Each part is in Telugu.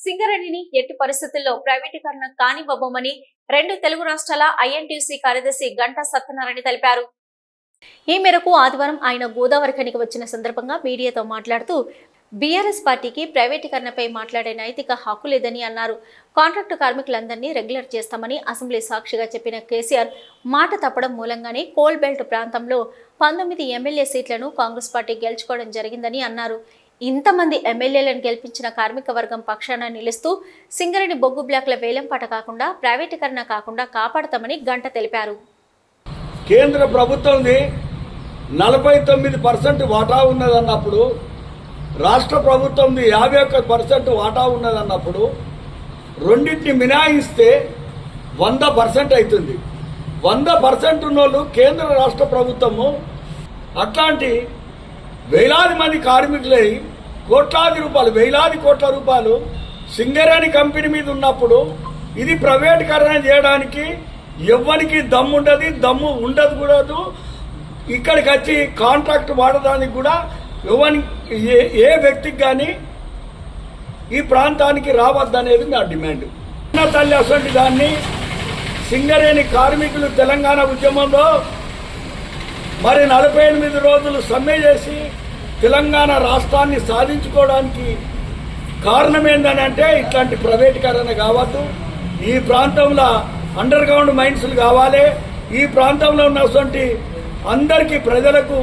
సింగరేణిని ఎట్టి పరిస్థితుల్లో ప్రైవేటీకరణ కానివ్వబోమని రెండు తెలుగు రాష్ట్రాల ఐఎన్టీయూసీ కార్యదర్శి గంటా సత్యనారాయణ తెలిపారు. ఈ మేరకు ఆదివారం ఆయన గోదావరిఖనికి వచ్చిన సందర్భంగా మీడియాతో మాట్లాడుతూ బీఆర్ఎస్ పార్టీకి ప్రైవేటీకరణపై మాట్లాడే నైతిక హక్కు లేదని అన్నారు. కాంట్రాక్టు కార్మికులందరినీ రెగ్యులర్ చేస్తామని అసెంబ్లీ సాక్షిగా చెప్పిన కేసీఆర్ మాట తప్పడం మూలంగానే కోల్ బెల్ట్ ప్రాంతంలో 19 ఎమ్మెల్యే సీట్లను కాంగ్రెస్ పార్టీ గెలుచుకోవడం జరిగిందని అన్నారు. ఇంతమంది ఎమ్మెల్యేలను గెలిపించిన కార్మిక వర్గం పక్షాన నిలుస్తూ సింగరేణి బొగ్గు బ్లాక్ల వేలంపాట కాకుండా ప్రైవేటీకరణ కాకుండా కాపాడతామని గంట తెలిపారు. కేంద్ర ప్రభుత్వంది 49% వాటా ఉన్నదన్నప్పుడు, రాష్ట్ర ప్రభుత్వంది 51% వాటా ఉన్నదన్నప్పుడు రెండింటిని మినాయిస్తే 100% అవుతుంది. 100% ఉన్నోళ్ళు కేంద్ర రాష్ట్ర ప్రభుత్వము అట్లాంటి వేలాది మంది కార్మికులై కోట్లాది రూపాయలు, వేలాది కోట్ల రూపాయలు సింగరేణి కంపెనీ మీద ఉన్నప్పుడు ఇది ప్రైవేటీకరణ చేయడానికి ఎవ్వరికి దమ్ము ఉండదు కూడదు. ఇక్కడికి వచ్చి కాంట్రాక్ట్ వాడడానికి కూడా ఏ వ్యక్తికి కానీ ఈ ప్రాంతానికి రావద్దనేది నా డిమాండ్. తల్లి అసలు దాన్ని సింగరేణి కార్మికులు తెలంగాణ ఉద్యమంలో మరి 48 రోజులు సమ్మె చేసి తెలంగాణ రాష్ట్రాన్ని సాధించుకోవడానికి కారణం ఏంటంటే ఇట్లాంటి ప్రైవేటీకరణ కావద్దు, ఈ ప్రాంతంలో అండర్ గ్రౌండ్ మైన్స్లు కావాలి, ఈ ప్రాంతంలో ఉన్నటువంటి అందరికీ ప్రజలకు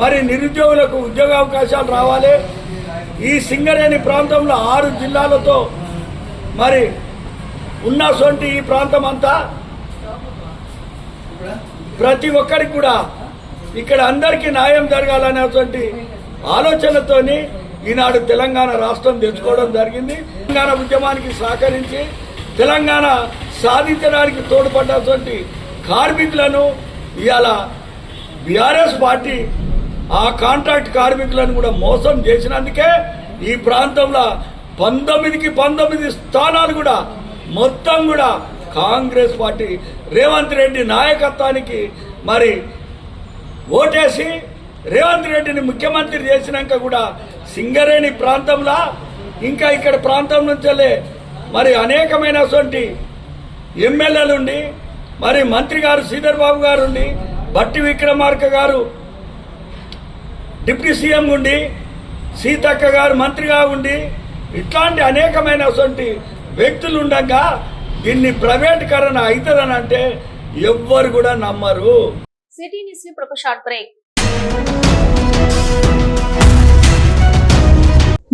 మరి నిరుద్యోగులకు ఉద్యోగ అవకాశాలు రావాలి. ఈ సింగరేణి ప్రాంతంలో 6 జిల్లాలతో మరి ఉన్నటువంటి ఈ ప్రాంతం అంతా ప్రతి ఒక్కరికి కూడా ఇక్కడ అందరికీ న్యాయం జరగాలనేటువంటి ఆలోచనతోని ఈనాడు తెలంగాణ రాష్ట్రం తెచ్చుకోవడం జరిగింది. తెలంగాణ ఉద్యమానికి సహకరించి తెలంగాణ సాధించడానికి తోడ్పడ్డటువంటి కార్మికులను ఇవాళ బీఆర్ఎస్ పార్టీ ఆ కాంట్రాక్ట్ కార్మికులను కూడా మోసం చేసినందుకే ఈ ప్రాంతంలో 19కి 19 స్థానాలు కూడా మొత్తం కూడా కాంగ్రెస్ పార్టీ రేవంత్ రెడ్డి నాయకత్వానికి మరి ఓటేసి రేవంత్ రెడ్డిని ముఖ్యమంత్రి చేసినాక కూడా సింగరేణి ప్రాంతంలో ఇంకా ఇక్కడ ప్రాంతం నుంచే మరి అనేకమైనటువంటి ఎమ్మెల్యేలు ఉండి మరి మంత్రి గారు శ్రీధర్ బాబు గారు ఉండి, బట్టి విక్రమార్క గారు డిప్యూటీ సీఎం ఉండి, సీతక్క గారు మంత్రిగా ఉండి, ఇట్లాంటి అనేకమైనటువంటి వ్యక్తులు ఉండగా దీన్ని ప్రైవేటీకరణ అవుతుందని అంటే ఎవ్వరు కూడా నమ్మరు. సిటీ న్యూస్ ఇప్పుడు ఒక షార్ట్ బ్రేక్.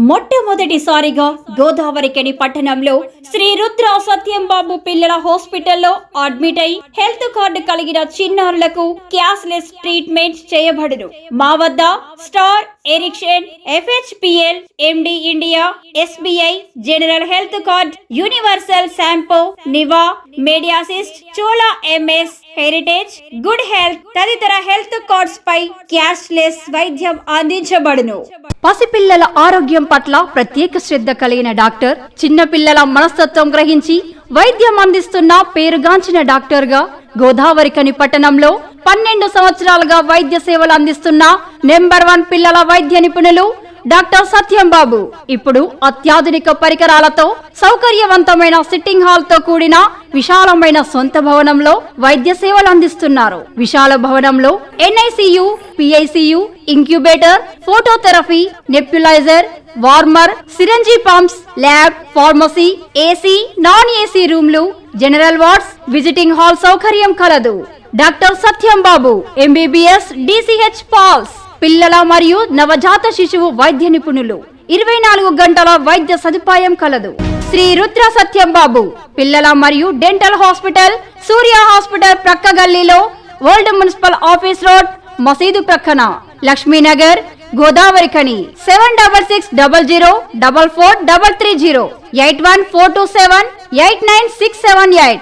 మొట్టమొదటిసారిగా గోదావరిఖని పట్టణంలో శ్రీ రుద్ర సత్యంబాబు పిల్లల హాస్పిటల్లో అడ్మిట్ అయి హెల్త్ కార్డు కలిగిన చిన్నారులకు క్యాష్లెస్ ట్రీట్మెంట్ చేయబడును. మా వద్ద Star, Ericson, FHPL, MD India, SBI, general health card, Universal Sompo, Niva, Medi Assist, Chola MS, Heritage, Good Health తదితర హెల్త్ కార్డ్స్ పై క్యాష్లెస్ వైద్యం అందించబడును. పసిపిల్లల ఆరోగ్యం పట్ల ప్రత్యేక శ్రద్ధ కలిగిన డాక్టర్, చిన్నపిల్లల మనస్తత్వం గ్రహించి వైద్యం అందిస్తున్న పేరుగాంచిన డాక్టర్ గా గోదావరిఖని పట్టణంలో 12 సంవత్సరాలుగా వైద్య సేవలు అందిస్తున్న నెంబర్ 1 పిల్లల వైద్య నిపుణులు డాక్టర్ సత్యంబాబు ఇప్పుడు అత్యాధునిక పరికరాలతో సౌకర్యవంతమైన సిట్టింగ్ హాల్ తో కూడిన విశాలమైన సొంత భవనంలో వైద్య సేవలు అందిస్తున్నారు. విశాల భవనంలో NICU, PICU, incubator, phototherapy, nebuliser, warmer, syringe pumps, lab, pharmacy, AC, non AC రూమ్లు, జనరల్ వార్డ్స్, విజిటింగ్ హాల్ సౌకర్యం కలదు. Doctor Satyambabu MBBS, DCH PALS, పిల్లల మరియు నవజాత శిశువు వైద్య నిపుణులు, 24 గంటల వైద్య సదుపాయం కలదు. శ్రీ రుద్ర సత్యంబాబు పిల్లల మరియు డెంటల్ హాస్పిటల్, సూర్య హాస్పిటల్ ప్రక్క గల్లీలో, ఓల్డ్ మున్సిపల్ ఆఫీస్ రోడ్, మసీదు ప్రక్కన, లక్ష్మీనగర్, గోదావరిఖని. 7660044330 8142789678.